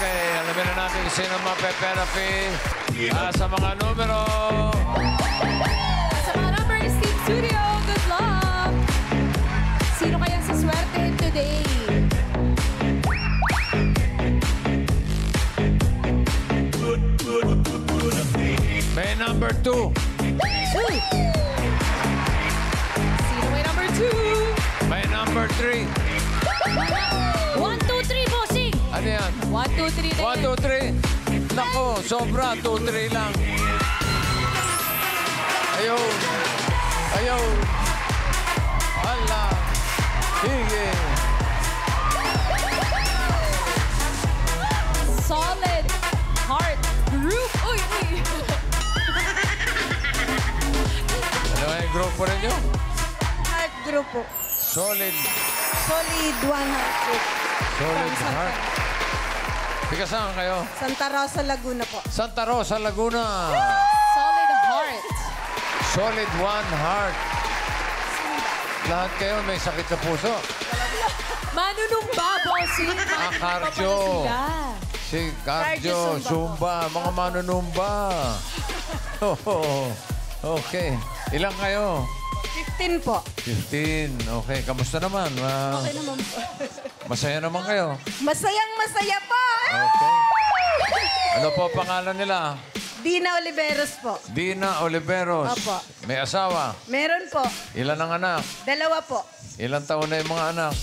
Okay, alamin na natin kung sino mape-therapy sa mga numero. Sa mga numbers, Team Studio, good luck! Sino kaya sa swerte today? May number 2. Sino may number 2? May number 3. 1, 2, 3, bossing! Ano yan? 1, 2, 3 din. 1, 2, 3. Nako, sobra. 2, 3 lang. Ayaw. Ayaw. Hala. Hige. Solid heart group. Uy, uy. Ano yung grupo ninyo? Heart group po. Solid. Solid one heart group. Solid heart. Tika saan kayo? Santa Rosa, Laguna po. Santa Rosa, Laguna. Solid heart. Solid one heart. Lahat kayo may sakit sa puso. Manunumba, bossing. Cardio. Si cardio, zumba, mga manunumba. Oh, okay. Ilang kayo? 15 po. 15. Okay. Kamusta naman? Okay naman po. Masaya naman kayo? Masayang masaya po. Okay. Ano po pangalan nila? Dina Oliveros po. Dina Oliveros. Opo. May asawa? Meron po. Ilan ang anak? 2 po. Ilang taon na yung mga anak?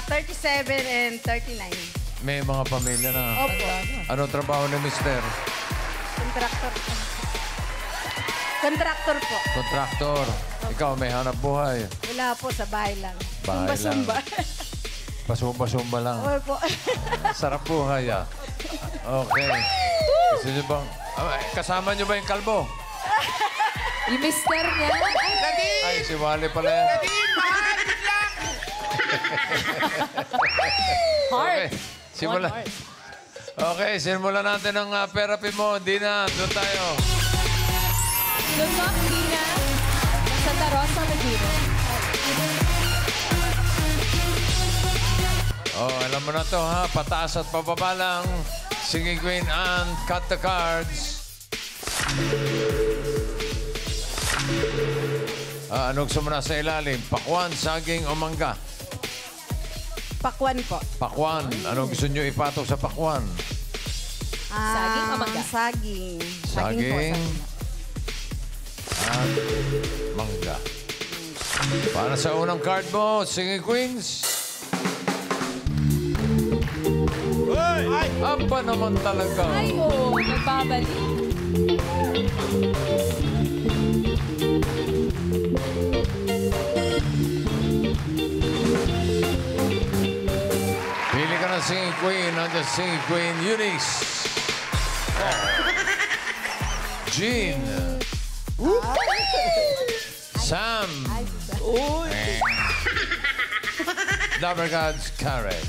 37 and 39. May mga pamilya na. Opo. Ano trabaho ni mister? Contractor po. Contractor po. Kontraktor. Ikaw may hanap buhay. Wala po, sa bahay lang. Bahay Sumba-sumba. Pasumba-sumba lang. Opo. Sarap buhay, ah. Okay. Gusto niyo bang... kasama niyo ba yung kalbo? Yung mister niya. Ay, si Wally pala yan. Heart. Okay. Simula. One heart. Okay, simulan natin ang therapy mo. Dina, doon tayo. Good luck, Dina. Santa Rosa, Laguna. Oh, alam mo na to, ha? Pataas at pababa lang. Singing Queen and cut the cards. Anong gusto mo na sa ilalim? Pakwan, saging o mangga? Pakwan po. Pakwan. Anong gusto nyo ipatok sa pakwan? Saging o mangga? Saging. Saging at mangga. Para sa unang card mo, Singing Queens. Apa naman talaga. Ay, oh, nagbabalik. Pili ka ng Singing Queen. Nandiyan Singing Queen Eunice. Jean. Sam. Lover Gods Karen.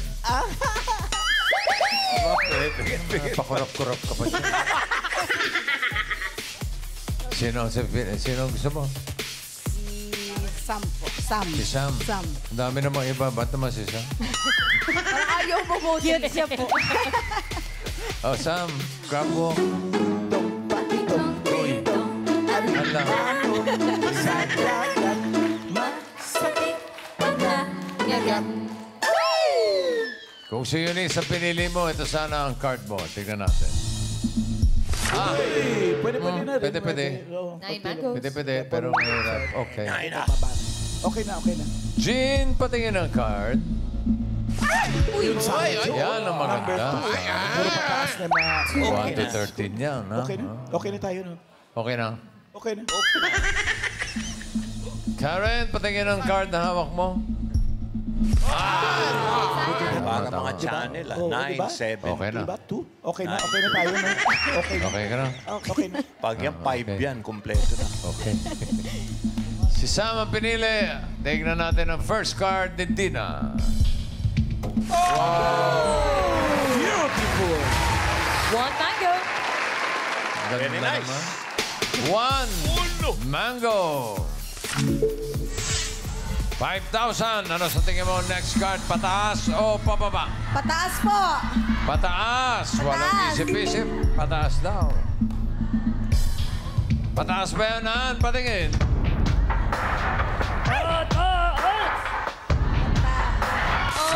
Pakurap-kurap ka pa dyan. Sino gusto mo? Si Sam po. Sam. Si Sam. Sam. Ang dami namang iba. Ba't naman si Sam? Parang ayaw mo mo. Cute siya po. Oh, Sam. Grab mo. Uy. Hala. Kung si Eunice ang pinili mo, ito sana ang card mo. Tignan natin. Pwede na rin. Pwede. Nine mangoes. Pwede, pero mahirap. Okay. Okay na. Jean, patingin ang card. Uy, Yan ang maganda. Puro pataas na na. 1 to 13 yan, ha? Okay na. Okay na tayo, no? Okay na. Okay na. Karen, patingin ang card na hawak mo. Para mga channel, Oo, 9, diba? 7. Okay na. Diba? 2? Okay na tayo, no? Okay na. Okay ka na? Okay na. Pag yan, 5 Okay. yan, kumpleto na. Okay. Si Sam ang pinili. Tignan natin ang first card ni Dina. Beautiful. one mango. Ganda Very nice. naman. 1 mango. 5,000. Ano sa tingin mo next card? Pataas o pababa? Pataas po. Pataas. Walang isip-isip. Pataas daw. Pataas ba yan, Ann? Patingin.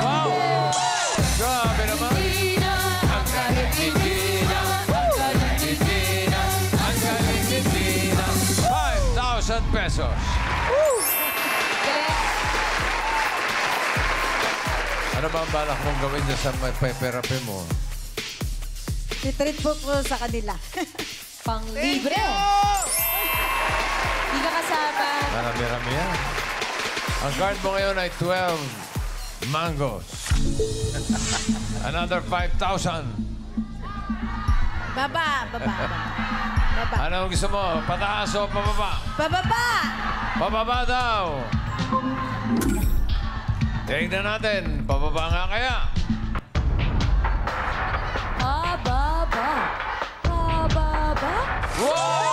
Wow! Grabe naman. Ang galing ni Gina. Ang galing ni Gina. Ang galing ni Gina. 5,000 pesos. Ano ba ang balak mong gawin dyan sa peperape mo? Titreat po ko sa kanila. Pang libre. Hindi ka kasama. Marami-rami yan. Ang card mo ngayon ay 12 mangoes. Another 5,000. Baba. Baba. Ano gusto mo? Pataas o pababa? Pababa. Pababa daw. Tingnan natin. Pababa nga kaya. Pababa. Pababa. Wow!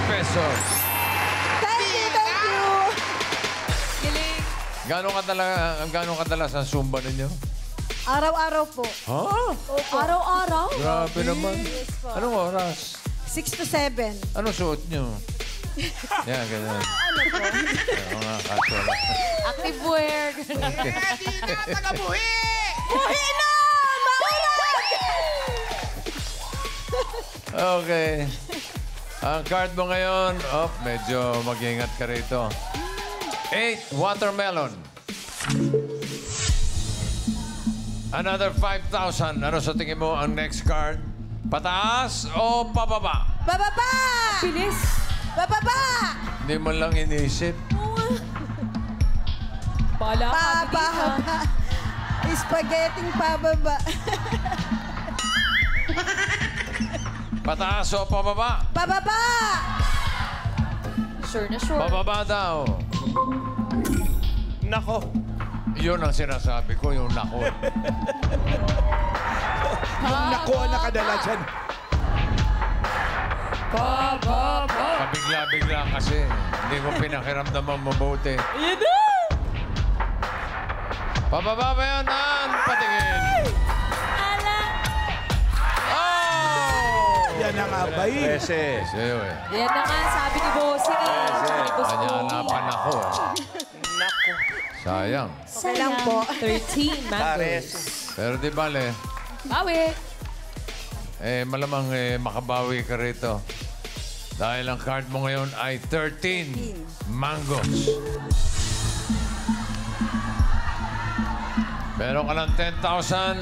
Pesos. Thank you. Galing. Gano'ng kadalas ang Zumba ninyo? Araw-araw po. Ha? Opo. Araw-araw. Grabe naman. Yes po. Anong oras? 6 to 7. Anong suot nyo? Yan, ganyan. Ano po? Oo nga, casual. Active wear. Buhi na! Maurag! Okay. Ang card mo ngayon, medyo mag-ingat ka rito. 8 watermelon. Another 5,000. Ano sa tingin mo ang next card? Pataas o pababa? Bababa! Bilis. Bababa! Hindi mo lang inisip. Bala ka, Pababa. Spaghetti pababa. Pataas o pababa? Bababa! Sure na sure. Pababa daw. Nako. Yun ang sinasabi ko, yung nako. Naku, ang nakadala dyan. Pababa. Pabigla-bigla kasi. Hindi ko pinakiramdaman mabuti. Yan na! Pababa ba yan, Ann? Patingin. Ala. Oh! Yan ang abay. Pwese. Sa'yo eh. Yan na nga, sabi ni Bossing eh. Sabi ni Boss Kanya Bobby. hanapan ako eh. Nako. Sayang. Okay lang po. 13 mangoes. Pares. Pero di bale, Bawi. malamang makabawi ka rito. Dahil ang card mo ngayon ay 13 mangoes. Meron ka ng 10,000.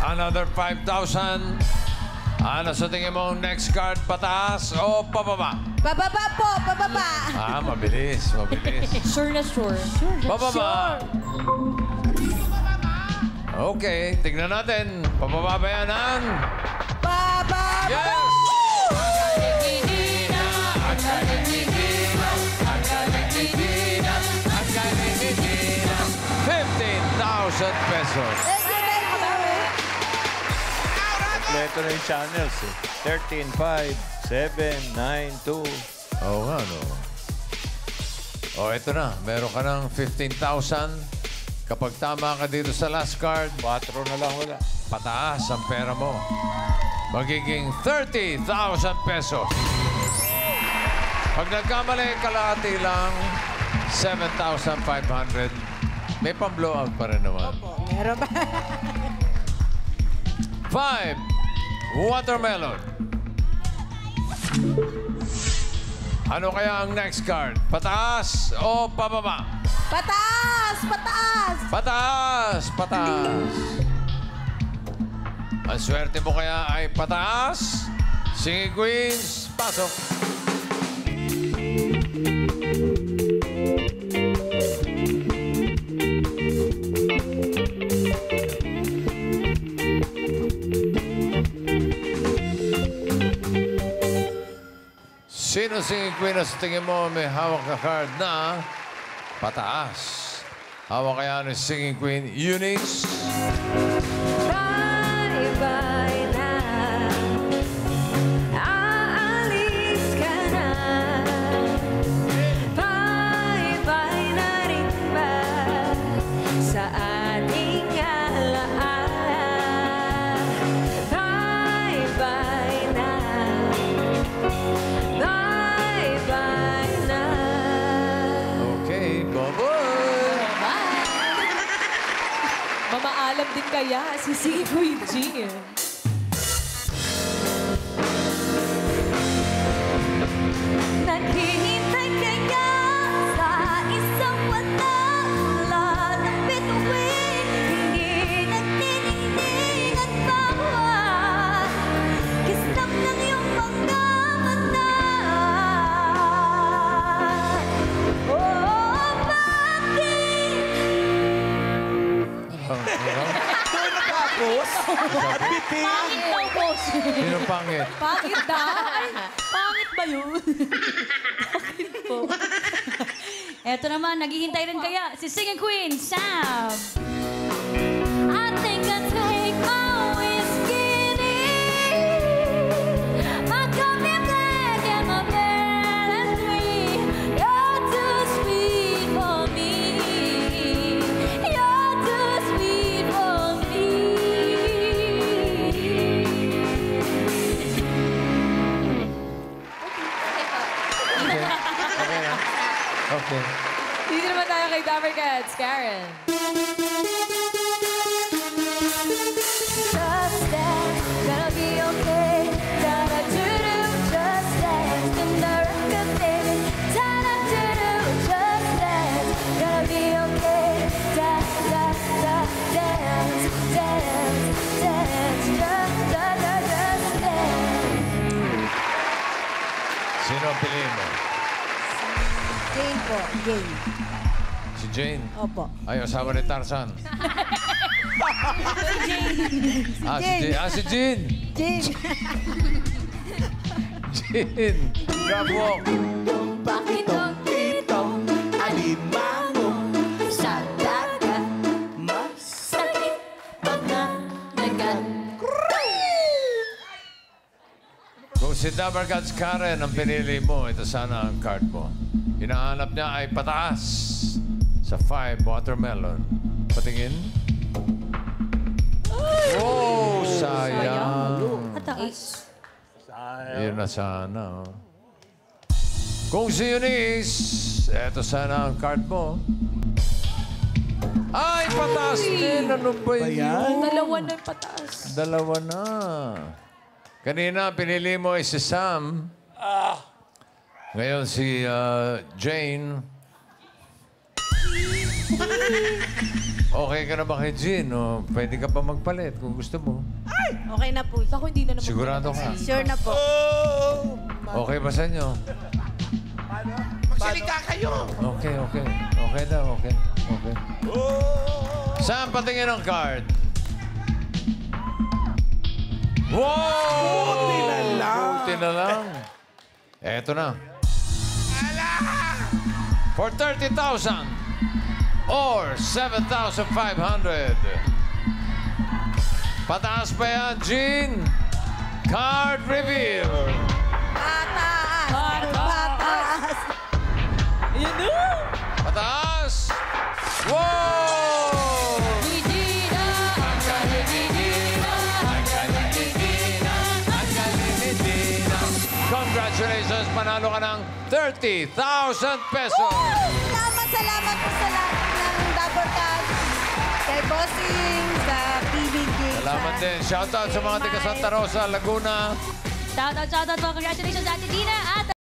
Another 5,000. Ano sa tingin mo ang next card? Pataas o pababa? Bababa po, bababa. Mabilis, mabilis. Sure na sure. Pababa. Okay, tignan natin. Pababa ba yan, Ann? Bababa. Yes! Ang galing ni Gina. Ang galing ni Gina. Ang galing ni Gina. 15,000 pesos. Thank you. Kompleto na yung channels eh. 13, 5, 7, 9, 2. Oo nga, no? Ito na. Meron ka ng 15,000. Kapag tama ka dito sa last card, 4 na lang wala. pataas ang pera mo. Magiging 30,000 pesos. Pag nagkamali, kalahati lang 7,500. May pang-blow out pa rin naman. Meron ba? 5 watermelon. Ano kaya ang next card? Pataas o pababa? Pataas! Pataas! Pataas! Pataas! Ang swerte mo kaya ay pataas. Sige, Queens. Pasok. Sino singing queen na sa tingin mo may hawak na card na Pataas. Hawak kaya ni Singing Queen, Eunice. Bye-bye na. Aalis ka na. Bye-bye na rin ba sa ating alaala? Bye-bye na. Bye-bye na. Okay, bye-bye. Mamaalam din kaya si Singing Queen Jean. Naghihintay kaya sa isang wala ng bituin. Hindi nagtitingin at bawat kislap ng iyong mga mata. Oh, bakit? Tapos, at bitin. Sino pangit? Pangit daw? Ay, pangit ba yun? Bakit po? Eto naman, naghihintay rin kaya si Singing Queen, Sam. I think I'll take my whiskey. My coffee black and my balance free. You're too sweet for me. You're too sweet for me. Okay. Dito naman tayo kay Dapper Cats, Karen. Just dance, gonna be okay. Da-da-do-do, just dance. In the record, baby. Da-da-do-do, just dance. Gonna be okay. Da-da-da, dance, dance, dance. Just dance. Sino ang piliin mo? Jane po. Jane. Si Jane? Opo. Ay, asawa ni Tarzan. Si Jean. Jane. Jean. Grab walk. Bakitong Itong alimango sa dagat, masakit pag nanagat. Kung si Dapper Cats Karen ang pinili mo, ito sana ang card mo. Hinahanap niya ay pataas sa 5 watermelon. Patingin. Oh, sayang. Mataas. Yun na sana. Oh. Kung si Eunice, ito sana ang card mo. Ay, pataas din. Ano ba yun? Dalawa na yung pataas. Dalawa na. Kanina, pinili mo ay si Sam. Ngayon si Jane. Okay ka na ba kay Jean? O, pwede ka pa magpalit kung gusto mo. Okay na po. Ako hindi na naman. Sigurado ka. Sure na po. Okay ba sa inyo? Magsalita kayo. Okay, okay. Okay daw, okay. Okay. Sam, patingin ang card. Wow! Buti na lang. Buti na lang. Eto na. For 30,000 or 7,500. Pataas pa yan, Jean. Card reveal. Pataas. Pataas. Yun na! Pataas. Wow! Regina, ang galing ni Gina. Ang galing ni Dina. Ang galing ni Dina. Congratulations, panalo ka ng 30,000 pesos. Salamat po sa lahat ng Dapper Cats. Kay Bossing, sa PBG. Salamat din. Shoutout sa mga taga Santa Rosa, Laguna. Shoutout po. Congratulations, Ate Dina at